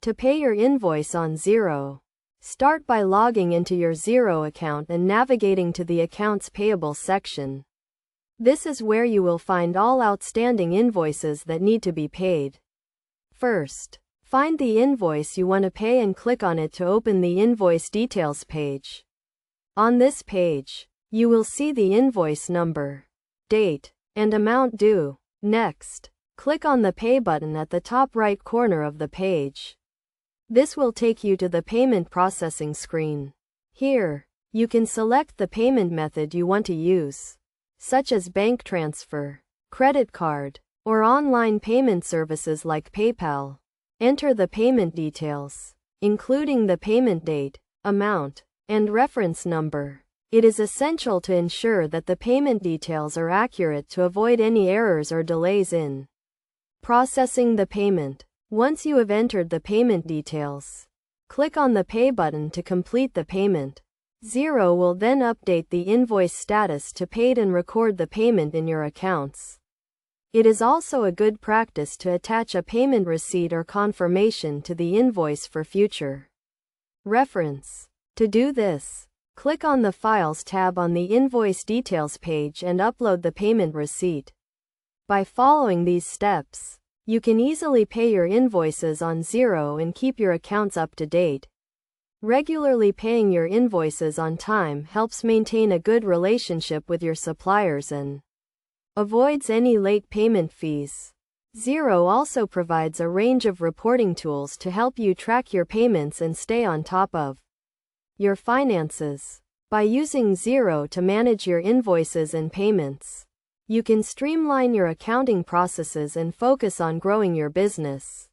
To pay your invoice on Xero, start by logging into your Xero account and navigating to the Accounts Payable section. This is where you will find all outstanding invoices that need to be paid. First, find the invoice you want to pay and click on it to open the Invoice Details page. On this page, you will see the invoice number, date, and amount due. Next, click on the Pay button at the top right corner of the page. This will take you to the payment processing screen. Here, you can select the payment method you want to use, such as bank transfer, credit card, or online payment services like PayPal. Enter the payment details, including the payment date, amount, and reference number. It is essential to ensure that the payment details are accurate to avoid any errors or delays in processing the payment. Once you have entered the payment details, click on the Pay button to complete the payment. Xero will then update the invoice status to paid and record the payment in your accounts. It is also a good practice to attach a payment receipt or confirmation to the invoice for future reference. To do this, click on the Files tab on the Invoice Details page and upload the payment receipt. By following these steps, you can easily pay your invoices on Xero and keep your accounts up to date. Regularly paying your invoices on time helps maintain a good relationship with your suppliers and avoids any late payment fees. Xero also provides a range of reporting tools to help you track your payments and stay on top of your finances. By using Xero to manage your invoices and payments, you can streamline your accounting processes and focus on growing your business.